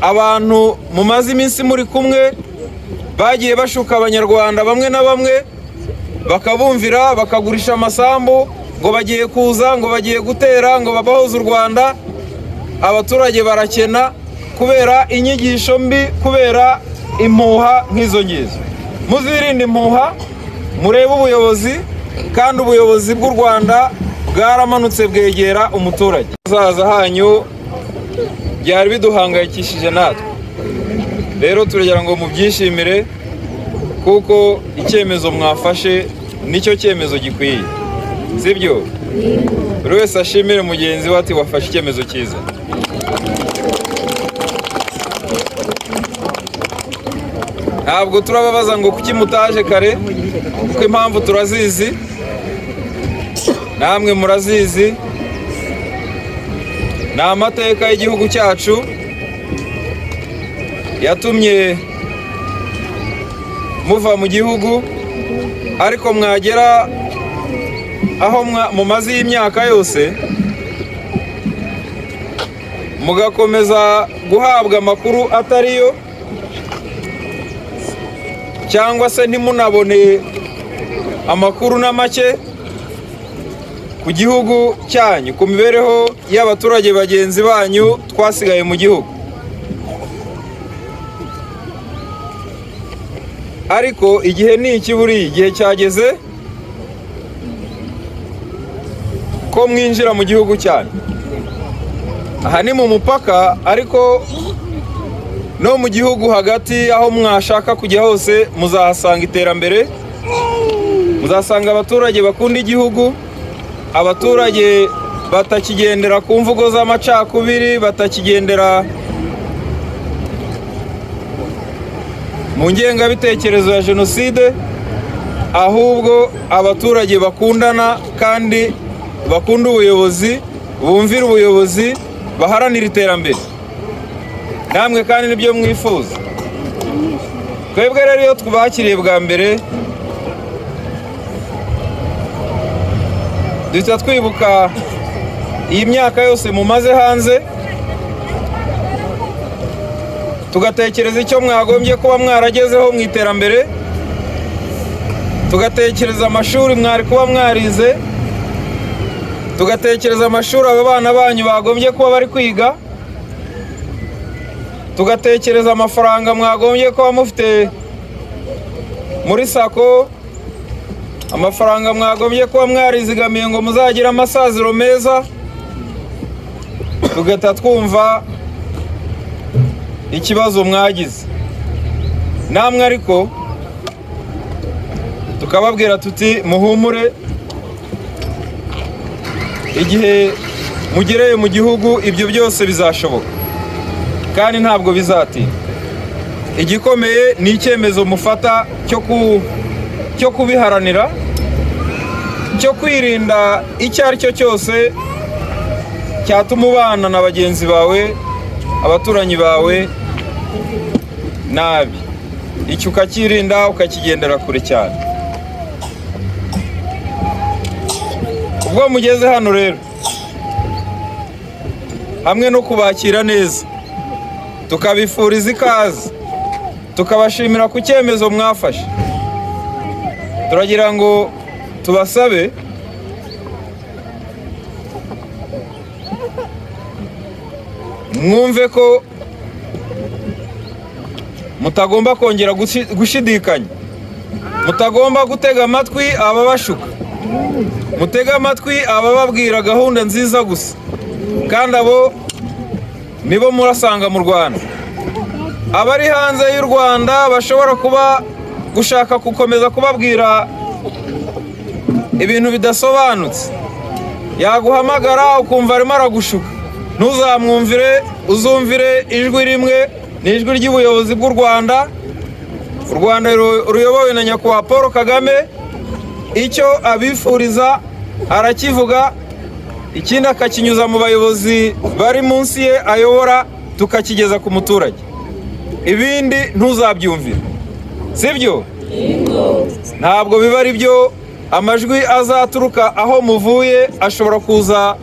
abantu mumaze iminsi muri kumwe bagiye bashuka abanyarwanda bamwe na bamwe bakabumvira bakagurisha amasambu ngo bagiye kuza ngo bagiye gutera ngo babahoze u Rwanda. Abaturage barakena kubera inyigisho mbi, kubera impuha nk'izo ngizo. Muzirinde impuha, murebe ubuyobozi, kandi ubuyobozi bw'u Rwanda bwaramanutse bwegera umuturage. Hazaza hanyu byari biduhangayikishije natwe, rero turagira ngo mubyishimire kuko icyemezo mwafashe nicyo cyemezo gikwiye, sibyo? Buri wese ashimire mugenzi we ati wafashe icyemezo cyiza. Ntabwo turababaza ngo kuki mutaje kare, kuko impamvu turazizi, namwe murazizi. Ni amateka y'igihugu cyacu yatumye muva mu gihugu, ariko mwagera aho mumaze y'imyaka yose mugakomeza guhabwa amakuru atariyo, cyangwa se ntimunabone amakuru na make ku gihugu cyanyu, ku mibereho y'abaturage bagenzi banyu twasigaye mu gihugu. Ariko igihe ni iki buriya? Igihe cyageze ko mwinjira mu gihugu cyanyu. Aha ni mu mupaka, ariko no mu gihugu hagati aho mwashaka kujya hose muzahasanga iterambere, muzasanga abaturage bakunda igihugu, abaturage batakigendera ku mvugo z'amacakubiri, batakigendera mu ngengabitekerezo ya jenoside, ahubwo abaturage bakundana kandi bakunda ubuyobozi, bumvira ubuyobozi, baharanira iterambere. Namwe kandi nibyo mwifuza. Twebwe rero iyo twubakiriye bwa mbere duhita twibuka iyi myaka yose mumaze hanze, tugatekereza icyo mwagombye kuba mwaragezeho mu iterambere, tugatekereza amashuri mwari kuba mwarize, tugatekereza amashuri aba bana banyu bagombye kuba bari kwiga, tugatekereza amafaranga mwagombye kuba mufite muri sako, amafaranga mwagombye kuba mwarizigamiye ngo muzagire amasaziro meza. Tugahita twumva ikibazo mwagize namwe, ariko tukababwira tuti muhumure, igihe mugereye mu gihugu ibyo byose bizashoboka kandi ntabwo bizatinda. Igikomeye ni icyemezo mufata cyo kubiharanira, cyo kwirinda icyo ari cyo cyose cyatuma ubana na bagenzi bawe, abaturanyi bawe nabi. Icyo ukakirinda, ukakigendera kure cyane. Ubwo mugeze hano rero, hamwe no kubakira neza, tukabifuriza ikaze, tukabashimira ku cyemezo mwafashe, turagira ngo tubasabe mwumve ko mutagomba kongera gushidikanya, mutagomba gutega amatwi ababashuka, mutega amatwi abababwira gahunda nziza gusa, kandi abo nibo murasanga mu Rwanda. Abari hanze y'u Rwanda bashobora kuba gushaka gukomeza kubabwira ibintu bidasobanutse, yaguhamagara ukumva arimo aragushuka, ntuzamwumvire, uzumvire ijwi rimwe, ni ijwi ry'ubuyobozi bw'u Rwanda. U Rwanda ruyobowe na nyakubahwa Paul Kagame, icyo abifuriza arakivuga, ikindi akakinyuza mu bayobozi bari munsi ye ayobora, tukakigeza ku muturage. Ibindi ntuzabyumvire, sibyo? Ntabwo biba ari byo. Amajwi azaturuka aho muvuye ashobora kuza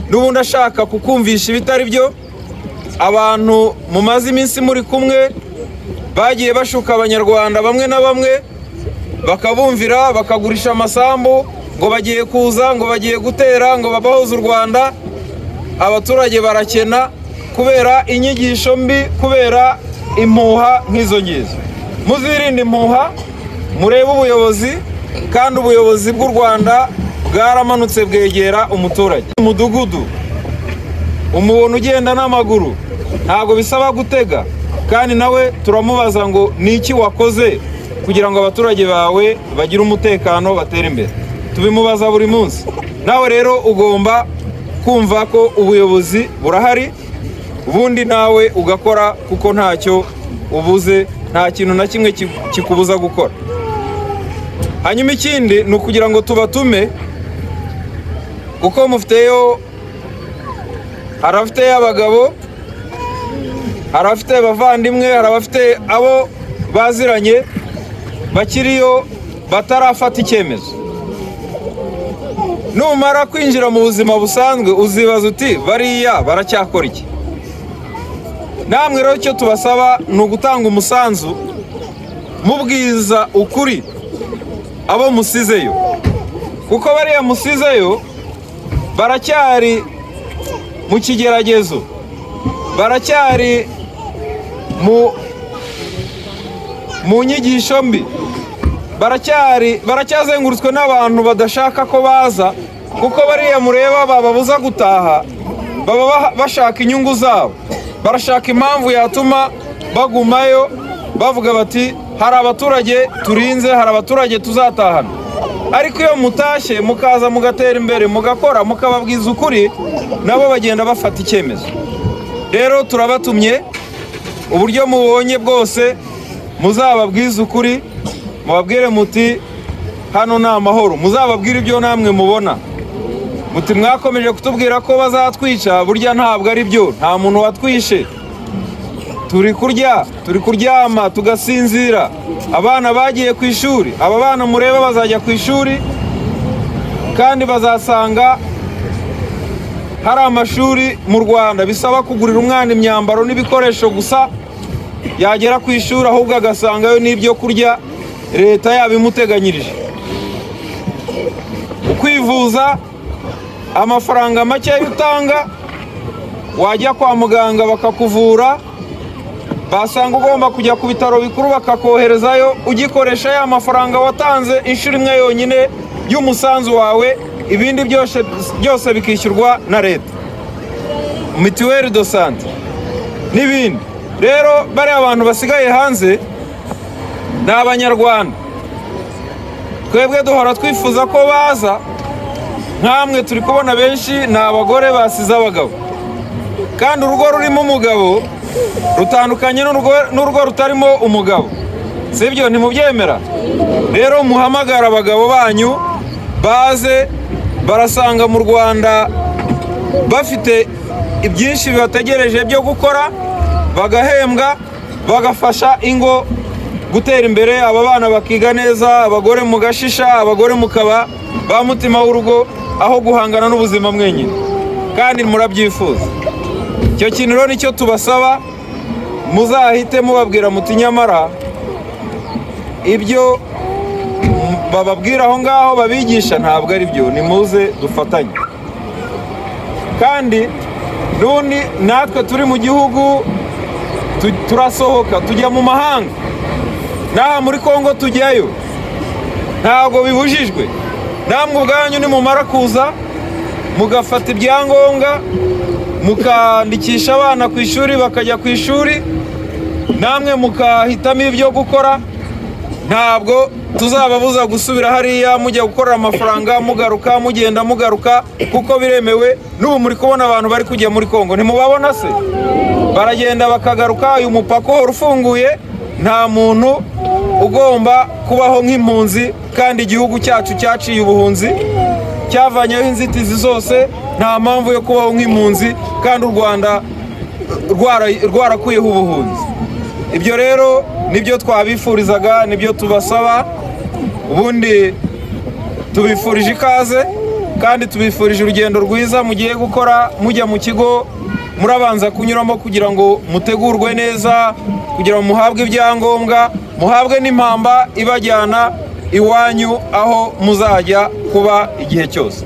n'ubundi ashaka kukumvisha ibitari byo, abantu mumaze iminsi muri kumwe bagiye bashuka abanyarwanda bamwe na bamwe bakabumvira bakagurisha amasambu ngo bagiye kuza ngo bagiye gutera ngo babahoze u Rwanda. Abaturage barakena kubera inyigisho mbi, kubera impuha nk'izo ngizo. Muzirinde impuha, murebe ubuyobozi, kandi ubuyobozi bw'u Rwanda bwaramanutse bwegera umuturage. Umudugudu umubona ugenda n'amaguru, ntabwo bisaba gutega, kandi nawe turamubaza ngo ni iki wakoze kugira ngo abaturage bawe bagire umutekano batere imbere. Tubimubaza buri munsi. Nawe rero ugomba kumva ko ubuyobozi burahari, ubundi nawe ugakora kuko ntacyo ubuze, nta kintu na kimwe kikubuza gukora. Hanyuma ikindi ni ukugira ngo tubatume, kuko mufiteyo, hari abafite abagabo, hari abafite abavandimwe, hari abafite abo baziranye bakiriyo batarafata icyemezo. Numara kwinjira mu buzima busanzwe uzibaza uti bariya baracyakora iki? Namwe rero icyo tubasaba ni ugutanga umusanzu, mubwiza ukuri abo musizeyo, kuko bariya musizeyo baracyari mu kigeragezo, baracyari mu nyigisho mbi, baracyazengurutswe n'abantu badashaka ko baza, kuko bariya mureba bababuza gutaha baba bashaka inyungu zabo, barashaka impamvu yatuma bagumayo, bavuga bati hari abaturage turinze, hari abaturage tuzatahana. Ariko iyo mutashye mukaza mugatera imbere mugakora mukababwiza ukuri, nabo bagenda bafata icyemezo. Rero turabatumye, uburyo mubonye bwose muzababwiza ukuri, mubabwire muti hano ni amahoro, muzababwire ibyo namwe mubona, muti mwakomeje kutubwira ko bazatwica, burya ntabwo ari byo, nta muntu watwishe, turi kurya, turi kuryama, tugasinzira, abana bagiye ku ishuri, aba bana mureba bazajya ku ishuri, kandi bazasanga hari amashuri mu Rwanda bisaba kugurira umwana imyambaro n'ibikoresho gusa, yagera ku ishuri ahubwo agasangayo n'ibyo kurya leta yabimuteganyirije. Ukwivuza amafaranga make utanga, wajya kwa muganga bakakuvura, basanga ugomba kujya ku bitaro bikuru bakakoherezayo, ugikoresha ya mafaranga watanze inshuro imwe yonyine y'umusanzu wawe, ibindi byose bikishyurwa na leta, mituweli do sante n'ibindi. Rero bari abantu basigaye hanze ni abanyarwanda, twebwe duhora twifuza ko baza, nkamwe turi kubona benshi ni abagore basize abagabo, kandi urugo rurimo umugabo rutandukanye n'urugo rutarimo umugabo, sibyo? Ntimubyemera? Rero muhamagara abagabo banyu baze, barasanga mu Rwanda bafite ibyinshi bibategereje byo gukora, bagahembwa, bagafasha ingo gutera imbere, aba bana bakiga neza, abagore mugashisha, abagore mukaba ba mutima w'urugo, aho guhangana n'ubuzima mwenyine, kandi murabyifuza. Icyo kintu rero nicyo tubasaba, muzahite mubabwira muti nyamara ibyo bababwira aho ngaho babigisha ntabwo ari byo, nimuze dufatanye. Kandi n'undi natwe turi mu gihugu turasohoka tujya mu mahanga, n'aha muri Kongo tujyayo, ntabwo bibujijwe. Namwe ubwanyu nimumara kuza mugafata ibyangombwa, mukandikisha abana ku ishuri bakajya ku ishuri, namwe mukahitamo ibyo gukora, ntabwo tuzababuza gusubira hariya mujya gukorera amafaranga, mugaruka, mugenda mugaruka, kuko biremewe. N'ubu muri kubona abantu bari kujya muri Kongo, ntimubabona se? Baragenda bakagaruka, uyu mupaka uhora ufunguye, nta muntu ugomba kubaho nk'impunzi, kandi igihugu cyacu cyaciye ubuhunzi, cyavanyeho inzitizi zose, nta mpamvu yo kubaho nk'impunzi, kandi u Rwanda rwarakuyeho ubuhunzi. Ibyo rero nibyo twabifurizaga, nibyo tubasaba. Ubundi tubifurije ikaze, kandi tubifurije urugendo rwiza mugiye gukora mujya mu kigo murabanza kunyuramo kugira ngo mutegurwe neza, kugira ngo muhabwe ibyangombwa, muhabwe n'impamba ibajyana iwanyu aho muzajya kuba igihe cyose.